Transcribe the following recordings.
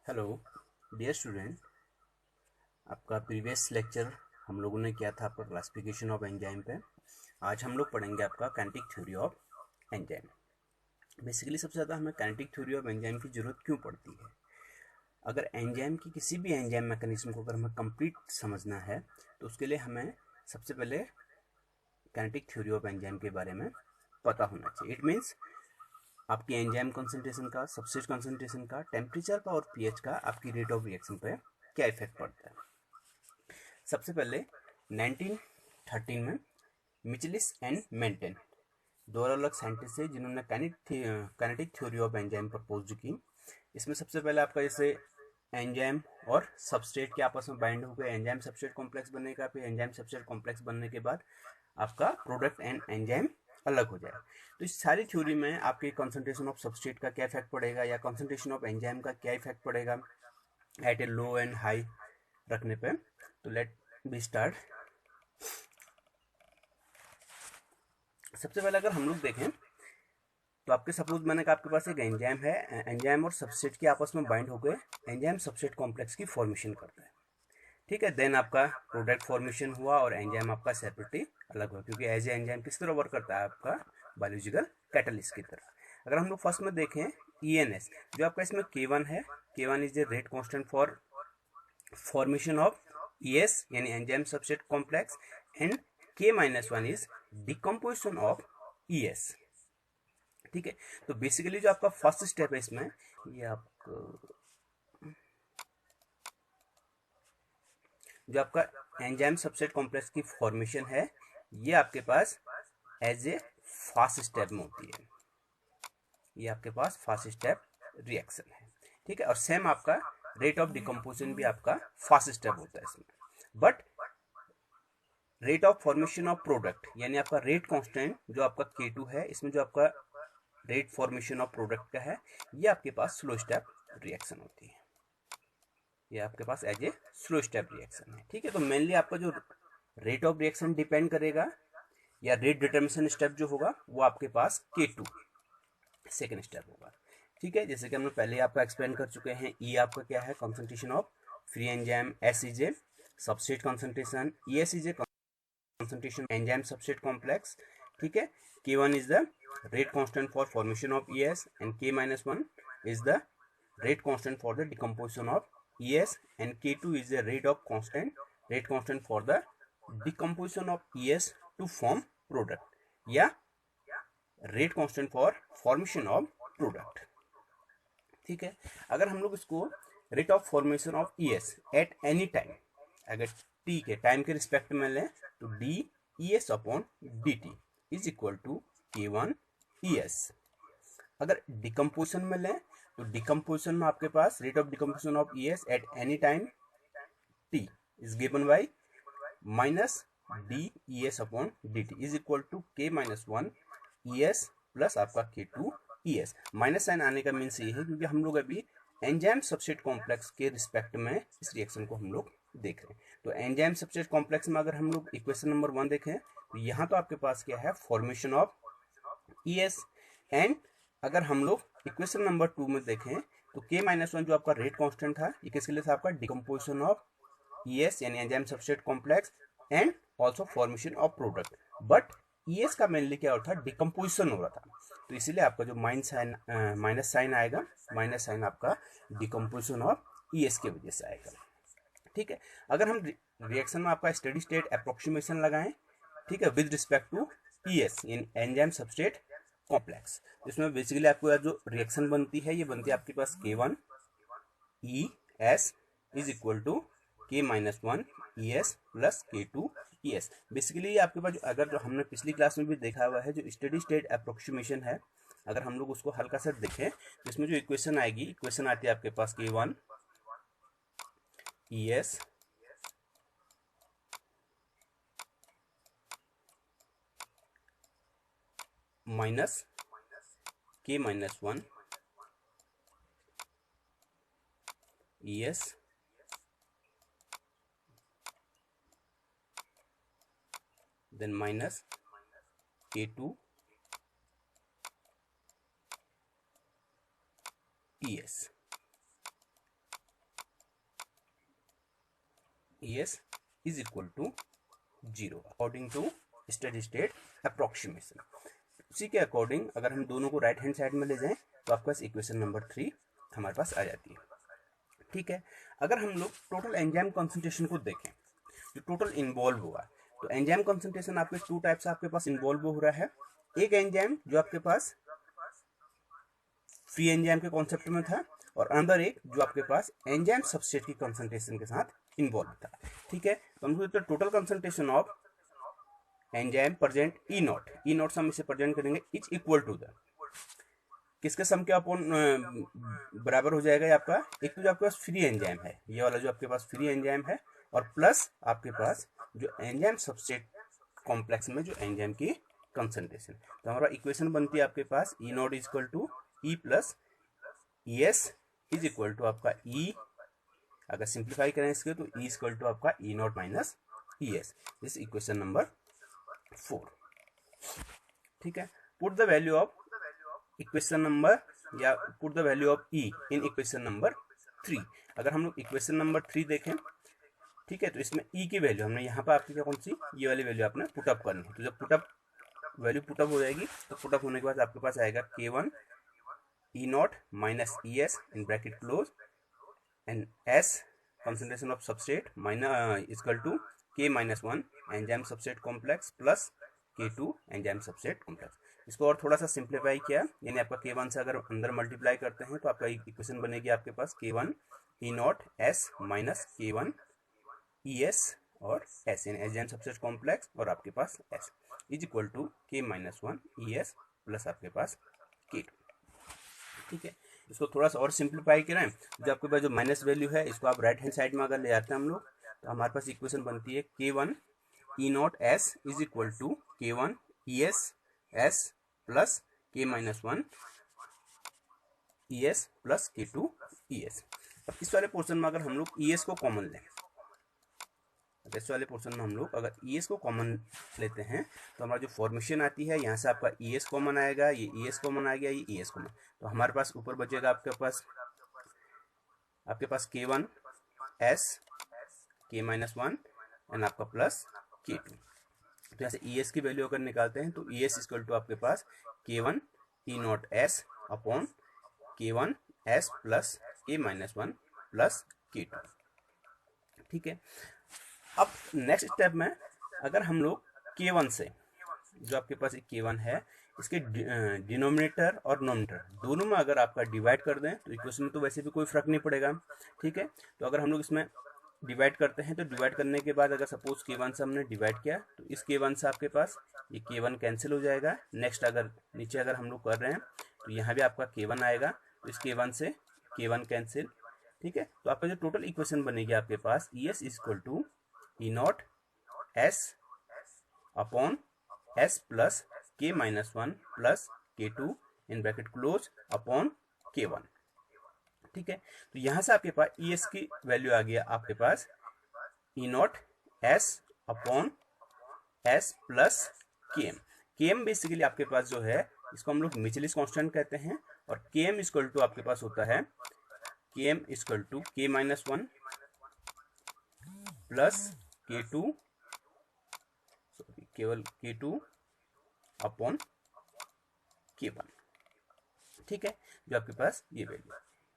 Hello dear student, आपका previous lecture हम लोगों ने किया था आपका क्लासिफिकेशन ऑफ एंजाइम पे। आज हम लोग पढ़ेंगे आपका kinetic theory of enzyme. Basically सबसे ज़्यादा हमें काइनेटिक थ्योरी ऑफ एंजाइम की ज़रूरत क्यों पड़ती है? अगर एंजाइम की किसी भी एंजाइम मैकेनिज्म को अगर हमें कंप्लीट समझना है तो उसके लिए हमें सबसे पहले काइनेटिक थ्योरी ऑफ एंजाइम के बारे में पता होना चाहिए। इट मीन्स आपकी एंजाइम कॉन्सेंट्रेशन का, सबस्ट्रेट कॉन्सेंट्रेशन का, टेम्परेचर का और पीएच का आपकी रेट ऑफ रिएक्शन पे क्या इफेक्ट पड़ता है। सबसे पहले 1913 में मिचलिस एंड मेंटेन दो अलग साइंटिस्ट थे जिन्होंने kinetic theory of enzyme propose की। इसमें सबसे पहले आपका जैसे एंजाइम और सबस्ट्रेट के आपस में बाइंड होकर एंजाइम सबस्ट्रेट कॉम्प्लेक्स बनेगा। फिर एंजाइम सबस्ट्रेट कॉम्प्लेक्स बनने के बाद आपका प्रोडक्ट एंड एंजाइम अलग हो जाएगा। तो इस सारी थ्योरी में आपके कंसंट्रेशन ऑफ सबस्ट्रेट का क्या इफेक्ट पड़ेगा या कंसंट्रेशन ऑफ एंजाइम का क्या इफेक्ट पड़ेगा at a low and high रखने पे। तो लेट बी स्टार्ट। सबसे पहले अगर हम लोग देखें तो आपके सपोज मैंने कहा आपके पास एक एंजाइम है। एंजाइम और सबस्ट्रेट के आपस में बाइंड होकर एंजाइम सबस्ट्रेट कॉम्प्लेक्स की फॉर्मेशन करता है। ठीक है, देन आपका प्रोडक्ट फॉर्मेशन हुआ और एंजाइम आपका सेपरेटली अलग हुआ, क्योंकि एज ए एंजाइम किस तरह वर्क करता है आपका बायोलॉजिकल कैटलिस्ट की तरह। अगर हम लोग फर्स्ट में देखें ENS, जो आपका इसमें K1 है। K1 is the rate constant for formation of ES यानी enzyme substrate complex and K-1 is decomposition of ES। ठीक है, तो बेसिकली जो आपका फर्स्ट स्टेप है इसमें, ये आपको जो आपका एंजाइम सबस्ट्रेट कॉम्प्लेक्स की फॉर्मेशन है, ये आपके पास एज ए फास्ट स्टेप में होती है। ये आपके पास फास्ट स्टेप रिएक्शन है। ठीक है, और सेम आपका रेट ऑफ डिकम्पोजिशन भी आपका फास्ट स्टेप होता है इसमें। But rate of formation of product यानी आपका रेट कांस्टेंट जो आपका K2 है, इसमें जो आपका रेट फॉर्मेशन ऑफ प्रोडक्ट का है, ये आपके पास स्लो स्टेप रिएक्शन होती है। ये आपके पास as a slow step reaction है। ठीक है, तो मेनली आपका जो रेट ऑफ रिएक्शन डिपेंड करेगा या रेट डिटर्मिनेशन स्टेप जो होगा वो आपके पास K2 सेकेंड स्टेप होगा। ठीक है, जैसे कि हमने पहले आपका एक्सप्लेन कर चुके हैं। E आपका क्या है, concentration of free enzyme. S is a substrate concentration. ES is a concentration enzyme substrate complex. ठीक है, K1 is the rate constant for formation of ES and K-1 is the rate constant for the decomposition of ES and K2 is the rate constant for the decomposition of ES to form product या rate constant for formation of product। ठीक है, अगर हम लोग इसको rate of formation of ES at any time, अगर T के time के रिस्पेक्ट में लें तो DES upon DT is equal to K1ES। अगर डिकम्पोजिशन में लें तो डिकम्पोजिशन में आपके पास rate of decomposition of ES at any time T is given by minus DES upon DT is equal to K-1 ES plus आपका K2ES। Minus sign आने का मीन्स ये है क्योंकि हम लोग अभी एंजाइम सबस्ट्रेट कॉम्प्लेक्स के रिस्पेक्ट में इस रिएक्शन को हम लोग देख रहे हैं। तो एंजाइम सबस्ट्रेट कॉम्प्लेक्स में अगर हम लोग इक्वेशन नंबर 1 देखें तो यहाँ तो आपके पास क्या है, फॉर्मेशन ऑफ ES। एंड अगर हम लोग इक्वेशन नंबर 2 में देखें तो K-1 जो आपका रेट कांस्टेंट था, ये किसके लिए था, आपका डिकम्पोजिशन ऑफ ES यानी enzyme substrate complex and also formation of product. But ES का मेनली क्या होता था, डिकम्पोजिशन हो रहा था, तो इसीलिए आपका जो माइनस साइन आएगा, माइनस साइन आपका डिकम्पोजिशन ऑफ ES की वजह से आएगा। ठीक है, अगर हम रिएक्शन में आपका स्टेडी स्टेट अप्रोक्सीमेशन लगाएं, ठीक है, विद रिस्पेक्ट टू ES यानी एंजाइम सबस्ट्रेट कॉम्प्लेक्स, इसमें बेसिकली आपको जो रिएक्शन बनती है ये बनती है आपके पास K1ES is equal to K-1 ES plus K2 ES। Basically ये आपके पास अगर जो हमने पिछली क्लास में भी देखा हुआ है, जो स्टेडी स्टेट अप्रोक्सीमेशन है, अगर हम लोग उसको हल्का सा देखें तो इसमें जो इक्वेशन आएगी, इक्वेशन आती है आपके पास K1 ES minus K-1 ES then minus K2 ES। ES is equal to 0 according to steady state approximation. उसी के अकॉर्डिंग अगर हम दोनों को राइट हैंड साइड में ले जाएं तो आपके पास इक्वेशन नंबर 3 हमारे पास आ जाती है। ठीक है, अगर हम लोग टोटल एंजाइम कॉन्सेंट्रेशन को देखें जो टोटल इन्वॉल्व हुआ, तो एंजाइम कॉन्सेंट्रेशन आपके टू टाइप से आपके पास इन्वॉल्व हो रहा है। एक एंजाइम जो आपके पास फ्री एंजाइम के कॉन्सेप्ट में था, और अंदर एक जो आपके पास एंजाइम सबस्ट्रेट की कंसंट्रेशन के साथ इन्वॉल्व था। ठीक है, तो हम total concentration of enzyme present E not से हम इसे प्रेजेंट करेंगे इज इक्वल टू द किसके सम के अपॉन बराबर हो जाएगा ये आपका, एक तो जो आपके पास फ्री एंजाइम है, ये वाला जो आपके पास फ्री एंजाइम है, और प्लस आपके पास जो एंजाइम सबस्ट्रेट कॉम्प्लेक्स में जो एंजाइम की कंसंट्रेशन। तो हमारा इक्वेशन बनती है आपके पास E nought is equal to E plus E S is equal to आपका ई, अगर सिंप्लीफाई करें इसके तो ई इज इक्वल टू आपका E not minus E S, this equation number 4। ठीक है, put the value of equation number या put the value of E in equation number 3। अगर हम लोग इक्वेशन नंबर 3 देखें, ठीक है, तो इसमें ई की वैल्यू हमने यहाँ पर आपकी क्या कौन सी ये वाली वैल्यू आपने पुटअप करनी है। तो जब पुटअप वैल्यू पुटअप हो जाएगी तो पुटअप होने के बाद आपके पास आएगा K1 E not minus E S in bracket close and S concentration of substrate minus equal to K-1 enzyme substrate complex plus K2 enzyme substrate complex. इसको और थोड़ा सा सिंप्लीफाई किया, यानी आपका K1 से अगर अंदर मल्टीप्लाई करते हैं तो आपका इक्वेशन बनेगी आपके पास K1 E not S minus K1 E S और एस, यानी एंजाइम सबस्ट्रेट कॉम्प्लेक्स और आपके पास S is equal to K-1 E S plus आपके पास K2। ठीक है, इसको थोड़ा सा और सिंप्लीफाई करें, जो आपके पास जो माइनस वैल्यू है इसको आप राइट हैंड साइड में अगर ले जाते हैं हम लोग, तो हमारे पास इक्वेशन बनती है K1 E not S is equal to K1 E S S plus K-1 E S plus K2 E S. अब इस वाले पोर्शन में अगर हम लोग ई एस को कॉमन लें, इस वाले पोर्शन में हम लोग अगर ई एस को कॉमन लेते हैं तो हमारा जो फॉर्मेशन आती है यहाँ से आपका ई एस कॉमन आएगा, ये ई एस कॉमन आ गया, ये ई एस कॉमन, तो हमारे पास ऊपर बचेगा आपके पास K1 एस K-1 एंड आपका प्लस K2। तो यहाँ से ई एस की वैल्यू अगर निकालते हैं तो ई एस इक्वल टू आपके पास K1 E not S upon K1 S plus K-1 plus K2। ठीक है, अब नेक्स्ट स्टेप में अगर हम लोग K1 से जो आपके पास एक K1 है इसके डिनोमिनेटर और नोमिनेटर दोनों में अगर आपका डिवाइड कर दें तो इक्वेशन में तो वैसे भी कोई फर्क नहीं पड़ेगा। ठीक है, तो अगर हम लोग इसमें डिवाइड करते हैं तो डिवाइड करने के बाद अगर सपोज K1 से हमने डिवाइड किया तो इस K1 से आपके पास ये K1 कैंसिल हो जाएगा। नेक्स्ट अगर नीचे अगर हम लोग कर रहे हैं तो यहाँ भी आपका K1 आएगा, तो इस K1 से K1 कैंसिल। ठीक है, तो आपका जो टोटल इक्वेशन बनेगी आपके पास E S equal to E not S upon S plus K-1 plus K2 in bracket close upon K1। ठीक है, तो यहां से आपके पास ई एस की वैल्यू आ गया आपके पास E not S upon S plus Km basically आपके पास जो है इसको हम लोग मिचेलिस कांस्टेंट कहते हैं, और Km इक्वल टू आपके पास होता है Km equal to K-1 plus K2 केवल K2 अपॉन K1। ठीक है, जो आपके पास ये वैल्यू,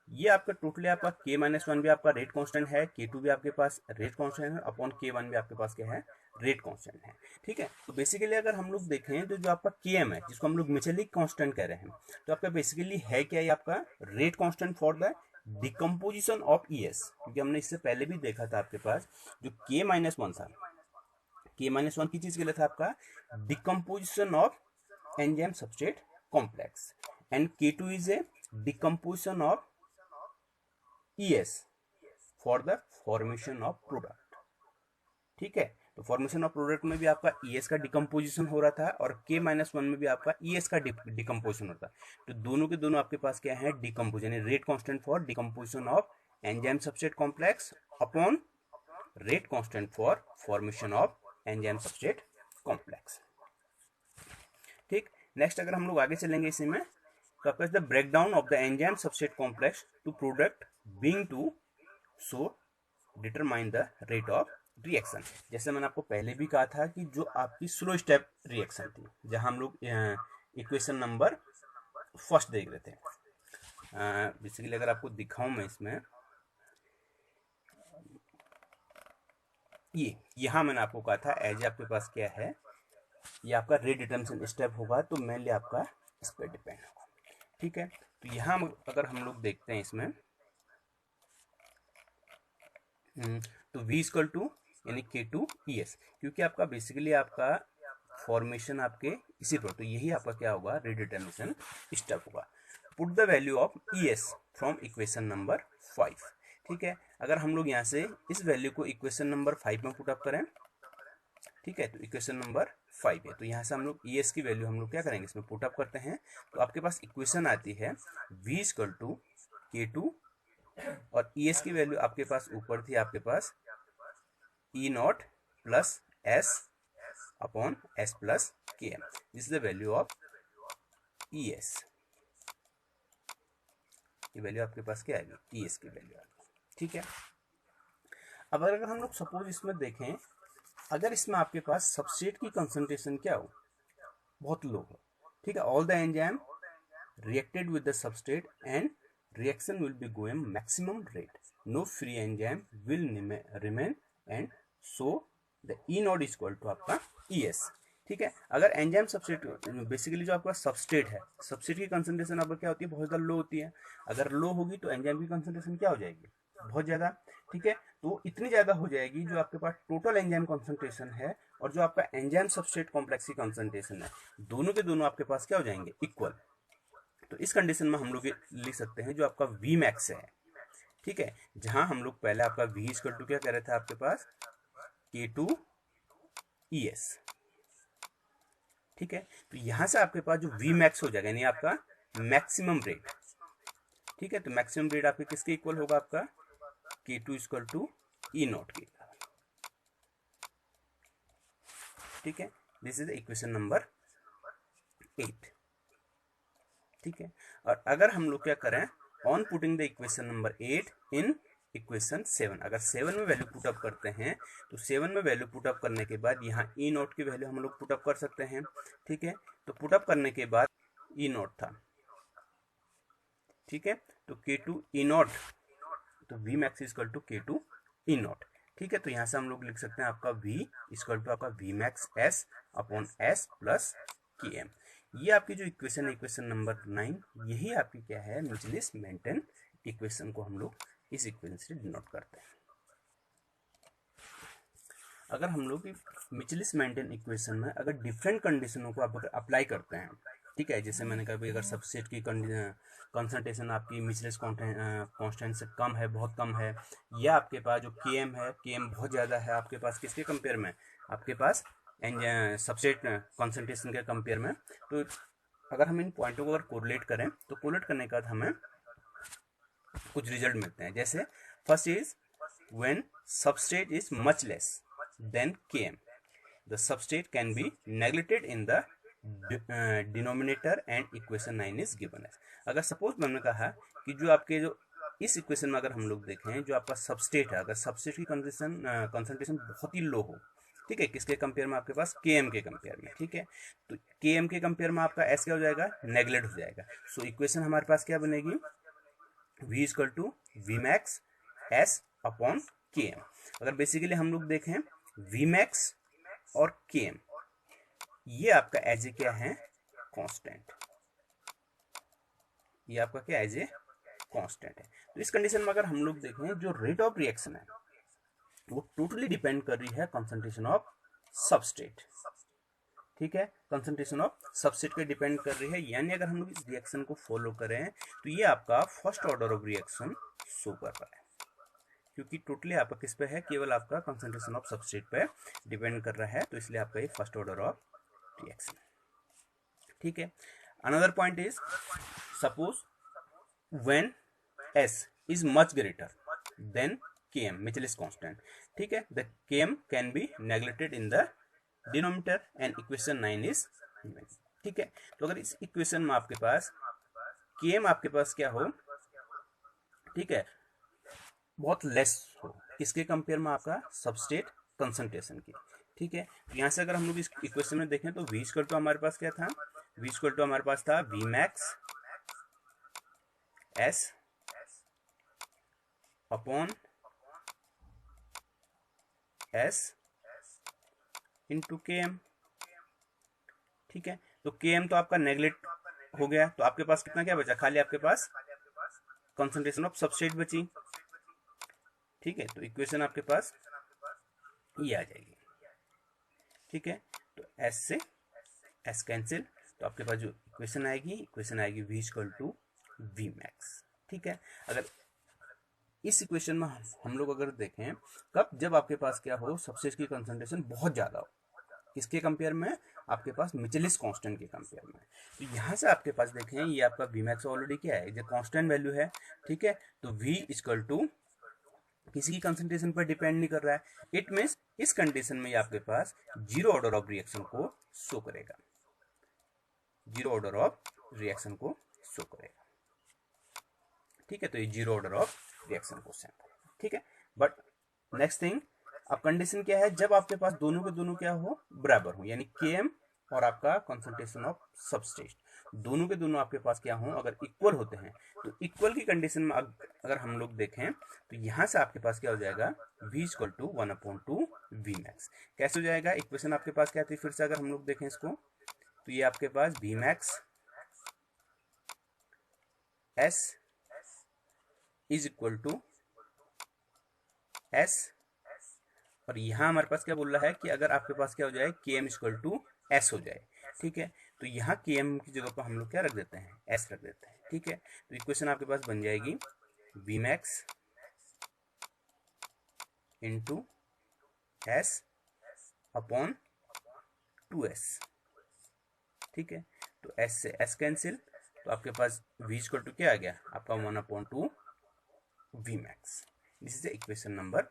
ये आपका टोटली आपका K-1 भी आपका रेट कांस्टेंट है, K2 भी आपके पास रेट कांस्टेंट है, अपॉन K1 भी आपके पास क्या है रेट कांस्टेंट है। ठीक है, तो बेसिकली अगर हम लोग देखें तो जो आपका Km है जिसको हम लोग मिचेलिक कांस्टेंट कह रहे हैं, तो आपका बेसिकली है क्या, ये आपका rate constant for the decomposition of E S, क्योंकि हमने इससे पहले भी देखा था आपके पास जो K-1 था, K-1 की चीज के लिए था आपका decomposition of enzyme substrate complex, and K2 is a decomposition of ES for the formation of product. ठीक है, तो फॉर्मेशन ऑफ प्रोडक्ट में भी आपका ES का डिकम्पोजिशन हो रहा था और K-1 में भी आपका ES का डिकम्पोजिशन होता है। तो दोनों के दोनों आपके पास क्या है डिकम्पोजिशन, यानी rate constant for decomposition of enzyme substrate complex upon rate constant for formation of enzyme substrate complex. ठीक, नेक्स्ट अगर हम लोग आगे चलेंगे इसी में तो आपका the breakdown of the enzyme substrate complex to product being to so determine the rate of reaction. जैसे मैंने आपको पहले भी कहा था कि जो आपकी स्लो स्टेप रिएक्शन थी, जहां हम लोग इक्वेशन नंबर फर्स्ट देख रहे थे, बेसिकली अगर आपको दिखाऊं मैं इसमें, ये यहाँ मैंने आपको कहा था एज आपके पास क्या है, ये आपका रिडिटर्मिनेशन स्टेप होगा, तो मेनली आपका इस पर डिपेंड होगा। ठीक है, तो यहाँ अगर हम लोग देखते हैं इसमें, तो v इक्वल टू यानी K2ES, क्योंकि आपका बेसिकली आपका फॉर्मेशन आपके इसी पर, तो यही आपका क्या होगा, रिडिटर्मिनेशन स्टेप होगा। Put the value of ES from equation number 5। ठीक है, अगर हम लोग यहाँ से इस वैल्यू को इक्वेशन नंबर 5 में पुट अप करें, ठीक है, तो इक्वेशन नंबर 5 है, तो यहाँ से हम लोग ES की वैल्यू हम लोग क्या करेंगे, इसमें पुट अप करते हैं, तो आपके पास इक्वेशन आती है v इक्वल टू K2, और ES की वैल्यू आपके पास ऊपर थी, आपके पास E0 plus S upon S plus Km, this is the value of ES। ये वैल्यू आपके पास क्या आएगी, ES की वैल्यू आएगी। ठीक है, अब अगर हम लोग सपोज इसमें देखें, अगर इसमें आपके पास सबस्ट्रेट की कंसंट्रेशन क्या हो, बहुत लो हो, ठीक है, all the enzyme reacted with the substrate and reaction will be going maximum rate, no free enzyme will remain and so the E not is equal to आपका ES। ठीक है, अगर एंजाइम सबस्ट्रेट, बेसिकली जो आपका substrate है, substrate की concentration आपका क्या होती है, बहुत ज़्यादा लो होती है, अगर लो होगी तो एंजाइम की कंसंट्रेशन क्या हो जाएगी, बहुत ज़्यादा। ठीक है, तो इतनी ज़्यादा हो जाएगी जो आपके पास टोटल एंजाइम कंसंट्रेशन है और जो आपका एंजाइम सबस्ट्रेट कॉम्प्लेक्स की कंसंट्रेशन है, दोनों के दोनों आपके पास क्या हो जाएंगे, इक्वल। तो इस कंडीशन में हम लोग लिख सकते हैं जो आपका वी मैक्स है, ठीक है, जहां हम लोग पहले आपका वी इक्वल टू क्या कह रहे थे, आपके पास K2ES। ठीक है, तो यहां से आपके पास जो वी मैक्स हो जाएगा यानी आपका मैक्सिमम रेट। ठीक है, तो मैक्सिमम रेट आपके किसके इक्वल होगा, आपका K2 इक्वल टू E0 के। ठीक है, दिस इज इक्वेशन नंबर 8। ठीक है, और अगर हम लोग क्या करें, on putting the equation number 8 in equation 7, अगर 7 में वैल्यू पुट अप करते हैं, तो 7 में वैल्यू पुट अप करने के बाद यहाँ ई नोट की वैल्यू हम लोग पुट अप कर सकते हैं। ठीक है, तो पुट अप करने के बाद ई नोट था, ठीक है, तो K2 ई नोट, तो V max equal to K2 E naught. ठीक है, तो यहाँ से हम लोग लिख सकते हैं आपका V इक्वल टू आपका V max S upon S plus Km। ये आपकी जो इक्वेशन है, इक्वेशन नंबर 9, यही आपकी क्या है, मिचलिस मेंटेन इक्वेशन को हम लोग इस इक्वेशन से डिनोट करते हैं। अगर हम लोग मिचलिस मेंटेन इक्वेशन में अगर डिफरेंट कंडीशनों को आप अगर अप्लाई करते हैं, ठीक है, जैसे मैंने कहा अगर सबसेट की कंसंट्रेशन आपकी मिचलिस कांस्टेंट से कम है, बहुत कम है, या आपके पास जो Km है, Km बहुत ज़्यादा है आपके पास, किसके कंपेयर में, आपके पास सबसेट कंसंट्रेशन के कंपेयर में, तो अगर हम इन पॉइंटों को अगर कोरिलेट करें, तो कोरिलेट करने के बाद हमें कुछ रिजल्ट मिलते हैं। जैसे first is when substrate is much less than Km, the substrate can be neglected in the denominator and equation 9 is given as। अगर सपोज मैंने कहा कि जो आपके जो इस इक्वेशन में अगर हम लोग देखें, जो आपका सबस्ट्रेट है, अगर सबस्ट्रेट की कंसंट्रेशन बहुत ही लो हो, ठीक है, किसके कंपेयर में, आपके पास Km के कंपेयर में। ठीक है, तो Km के कंपेयर में आपका S क्या हो जाएगा, नेग्लेक्ट हो जाएगा। सो इक्वेशन हमारे पास क्या बनेगी, V equal to V max S upon Km। अगर बेसिकली हम लोग देखें वी मैक्स और Km, ये आपका एज ए क्या है, कांस्टेंट, ये आपका क्या एज ए कांस्टेंट है। तो इस कंडीशन में अगर हम लोग देखें, जो रेट ऑफ रिएक्शन है वो टोटली डिपेंड कर रही है कंसंट्रेशन ऑफ सबस्ट्रेट। ठीक है, कंसंट्रेशन ऑफ सबस्ट्रेट पे डिपेंड कर रही है, यानी अगर हम लोग इस रिएक्शन को फॉलो करें तो ये आपका first order of reaction show कर रहा है, क्योंकि टोटली आपका किस पे है, केवल आपका कंसंट्रेशन ऑफ सबस्ट्रेट पे डिपेंड कर रहा है, तो इसलिए आपका ये फर्स्ट ऑर्डर ऑफ रिएक्शन। ठीक है, another point is suppose when S is much greater than Km, Michaelis constant. ठीक है, the Km can be neglected in the denominator and equation 9 is. ठीक है, तो अगर इस इक्वेशन में आपके पास Km आपके पास क्या हो, ठीक है, बहुत लेस हो, किसके कंपेयर में, आपका सबस्ट्रेट कंसंट्रेशन की। ठीक है, तो यहाँ से अगर हम लोग इस इक्वेशन में देखें तो V इक्वल टू हमारे पास क्या था, V इक्वल टू हमारे पास था V max S upon S into KM। ठीक है, तो KM तो आपका नेगलेक्ट हो गया, तो आपके पास कितना क्या बचा, खाली आपके पास कंसंट्रेशन ऑफ सबस्ट्रेट बची। ठीक है, तो इक्वेशन आपके पास ये आ जाएगी। ठीक है, तो S से S कैंसिल, तो आपके पास जो इक्वेशन आएगी V equal to V max. ठीक है, अगर इस इक्वेशन में हम लोग अगर देखें कब, जब आपके पास क्या हो, सबस्ट्रेट की कंसंट्रेशन बहुत ज़्यादा हो, किसके कंपेयर में, आपके पास मिचेलिस कांस्टेंट के कंपेयर में। तो यहाँ से आपके पास देखें ये आपका V मैक्स ऑलरेडी क्या है, जो कांस्टेंट वैल्यू है। ठीक है, तो V इक्वल टू किसी की कंसंट्रेशन पर डिपेंड नहीं कर रहा है। इट मीन्स इस कंडीशन में ये आपके पास जीरो ऑर्डर ऑफ रिएक्शन को शो करेगा, जीरो ऑर्डर ऑफ रिएक्शन को शो करेगा। ठीक है, तो ये जीरो ऑर्डर ऑफ रिएक्शन को सेंड करेगा। ठीक है, बट नेक्स्ट थिंग, अब कंडीशन क्या है, जब आपके पास दोनों के दोनों क्या हो, बराबर हो, यानी Km और आपका कंसंट्रेशन ऑफ सबस्ट्रेट दोनों के दोनों आपके पास क्या हो, अगर इक्वल होते हैं, तो इक्वल की कंडीशन में अगर हम लोग देखें तो यहां से आपके पास क्या हो जाएगा, V equal to 1/2 V max. कैसे हो जाएगा, इक्वेशन आपके पास क्या थी, फिर से अगर हम लोग देखें इसको, तो ये आपके पास V max S is equal to S, और यहाँ हमारे पास क्या बोल रहा है कि अगर आपके पास क्या हो जाए, Km इक्वल टू S हो जाए। ठीक है, तो यहाँ Km की जगह पर हम लोग क्या रख देते हैं, S रख देते हैं। ठीक है, तो इक्वेशन आपके पास बन जाएगी V max into S upon 2S। ठीक है, तो S से S कैंसिल, तो आपके पास V इक्वल टू क्या आ गया, आपका 1/2 V max. This is equation number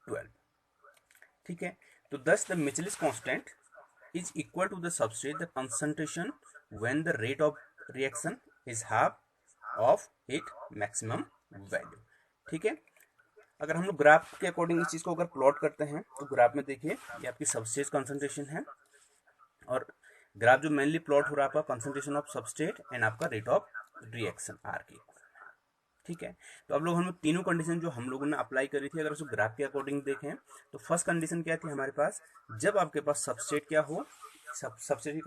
12। ठीक है, तो thus the Michaelis constant is equal to the substrate the concentration when the rate of reaction is half of it maximum value. ठीक है, अगर हम लोग ग्राफ के अकॉर्डिंग इस चीज को अगर प्लॉट करते हैं तो ग्राफ में देखिए ये आपकी सबस्ट्रेट कंसंट्रेशन है, और ग्राफ जो मेनली प्लॉट हो रहा है आपका कंसंट्रेशन ऑफ सबस्ट्रेट एंड आपका रेट ऑफ रिएक्शन आर की। ठीक है, तो अब लोग हम लोग तीनों कंडीशन जो हम लोगों ने अप्लाई करी थी, अगर उसको ग्राफ के अकॉर्डिंग देखें तो फर्स्ट कंडीशन क्या थी हमारे पास, जब आपके पास सबस्ट्रेट क्या हो, सबस्ट्रेट की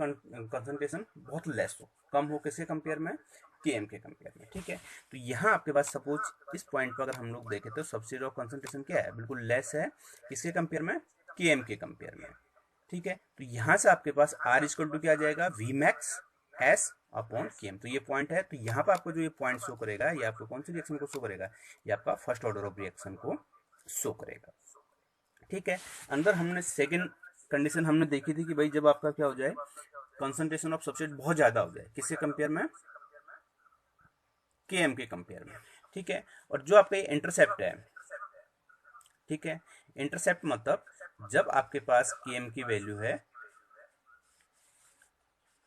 कंसंट्रेशन बहुत लेस हो, कम हो, किसके कंपेयर में, Km के कंपेयर में। ठीक है, तो यहाँ आपके पास सपोज इस पॉइंट पर अगर हम लोग देखें तो सबस्ट्रेट ऑफ कंसंट्रेशन क्या है, बिल्कुल लेस है, किसके कंपेयर में, Km के कंपेयर में। ठीक है, तो यहाँ से आपके पास R इक्वल टू क्या आ जाएगा, V max S upon Km। तो ये पॉइंट है, तो यहाँ पर आपको जो ये पॉइंट शो करेगा, ये आपको कौन सी रिएक्शन को शो करेगा, ये आपका फर्स्ट ऑर्डर ऑफ रिएक्शन को शो करेगा। ठीक है, अंदर हमने सेकंड कंडीशन हमने देखी थी कि भाई जब आपका क्या हो जाए, कंसंट्रेशन ऑफ सबस्ट्रेट बहुत ज्यादा हो जाए, किसके कंपेयर में, Km के कंपेयर में। ठीक है, और जो आपका इंटरसेप्ट है, ठीक है, इंटरसेप्ट मतलब जब आपके पास Km की वैल्यू है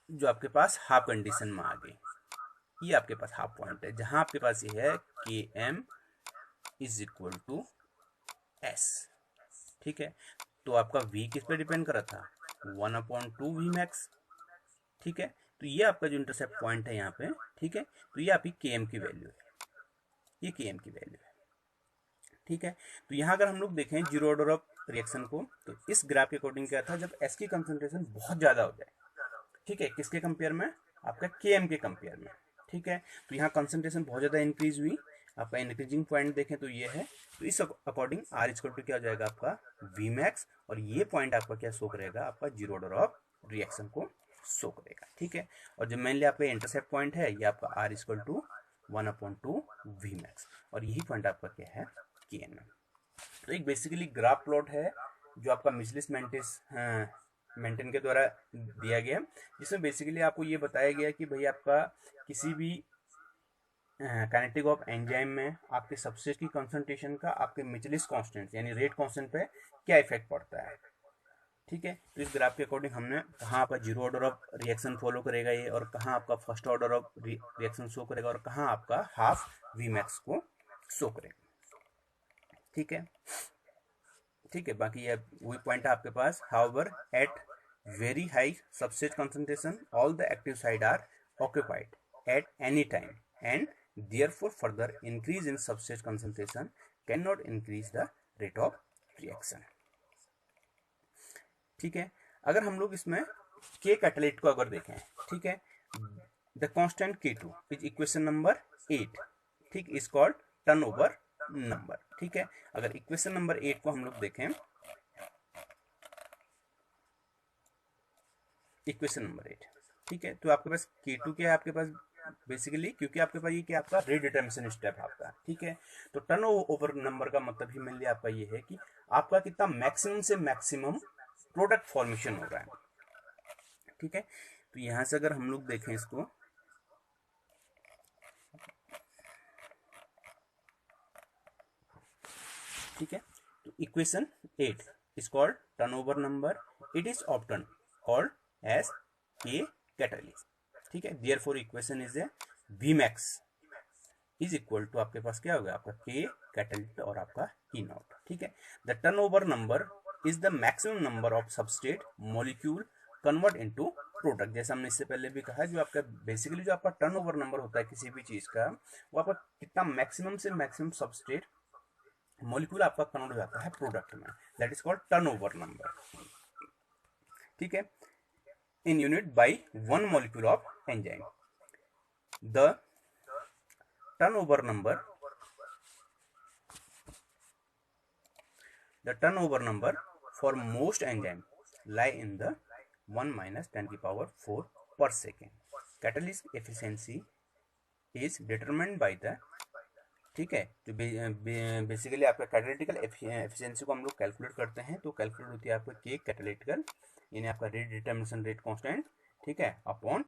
जो आपके पास हाफ कंडीशन में आ गई, ये आपके पास हाफ पॉइंट है, जहां आपके पास ये है Km is equal to S। ठीक है, तो आपका V किस पे डिपेंड कर रहा था, 1/2 V मैक्स। ठीक है, तो ये आपका जो इंटरसेप्ट पॉइंट है यहाँ पे। ठीक है, तो ये आपकी Km की वैल्यू है, ये Km की वैल्यू है। ठीक है, तो यहाँ अगर हम लोग देखें जीरो ऑर्डर ऑफ रिएक्शन को, तो इस ग्राफ के अकॉर्डिंग क्या था, जब S की कंसंट्रेशन बहुत ज्यादा हो जाए, ठीक है, किसके कंपेयर में, आपका Km के कंपेयर में। ठीक है, तो यहाँ कंसंट्रेशन बहुत ज्यादा इंक्रीज हुई, आपका इंक्रीजिंग पॉइंट देखें तो ये है, तो इस अकॉर्डिंग R इक्वल टू क्या हो जाएगा आपका V मैक्स, और ये पॉइंट आपका क्या शो करेगा, आपका जीरो ऑर्डर ऑफ रिएक्शन को शो करेगा। ठीक है, और जो मेनली आपका इंटरसेप्ट पॉइंट है ये आपका R equal to 1/2 V max, और यही पॉइंट आपका क्या है, Km। तो एक बेसिकली ग्राफ प्लॉट है जो आपका मिचेलिस मेंटेन के द्वारा दिया गया, जिसमें बेसिकली आपको ये बताया गया कि भाई आपका किसी भी काइनेटिक ऑफ एंजाइम में आपके सबस्ट्रेट की कंसंट्रेशन का आपके मिचेलिस कांस्टेंट यानी रेट कांस्टेंट पे क्या इफेक्ट पड़ता है। ठीक है, तो इस ग्राफ के अकॉर्डिंग हमने कहाँ आपका zero order of reaction follow करेगा ये, और कहाँ आपका first order of reaction show करेगा, और कहाँ आपका हाफ V मैक्स को शो करेगा। ठीक है, ठीक है, बाकी ये वही पॉइंट है आपके पास। However at very high substrate concentration all the active side are occupied at any time and therefore further increase in substrate concentration cannot increase the rate of reaction। ठीक है, अगर हम लोग इसमें के कैटालिट को अगर देखें, ठीक है, the constant K2 is equation number 8, ठीक, इज कॉल्ड टर्नओवर नंबर। ठीक है, अगर इक्वेशन नंबर 8 को हम लोग देखें, इक्वेशन नंबर 8, ठीक है, तो आपके पास K2 क्या है आपके पास बेसिकली, क्योंकि आपके पास ये क्या आपका रीडिटर्मिनेशन स्टेप आपका, ठीक है, तो टर्न ओवर नंबर का मतलब ही मेनली आपका ये है कि आपका कितना मैक्सिमम से मैक्सिमम प्रोडक्ट फॉर्मेशन हो रहा है। ठीक है, तो यहां से अगर हम लोग देखें इसको, ठीक है, तो equation 8 is called turnover number, it is often called as K catalyst. ठीक है, therefore equation is a Vmax is equal to आपके पास क्या होगा आपका के कैटालिस्ट और आपका ई नॉट। ठीक है, the turnover number is the maximum number of substrate molecule convert into product. जैसे हमने इससे पहले भी कहा, जो आपका बेसिकली जो आपका टर्नओवर नंबर होता है किसी भी चीज का, वो आपका कितना मैक्सिमम से मैक्सिमम सबस्ट्रेट मॉलिक्यूल आपका कन्वर्ट हो जाता है प्रोडक्ट में, that is called turnover number. ठीक है, in unit by one molecule of enzyme. The turnover number for most enzyme lie in the 1 minus 10 की power 4 per second। catalyst efficiency is determined by the, ठीक है, जो basically आपका कैटालिटिकल efficiency को हम लोग कैलकुलेट करते हैं, तो कैलकुलेट होती है आपका के कैटालिटिकल, यानी आपका रीडिटर्मिनेशन रेट कांस्टेंट, ठीक है, अपॉन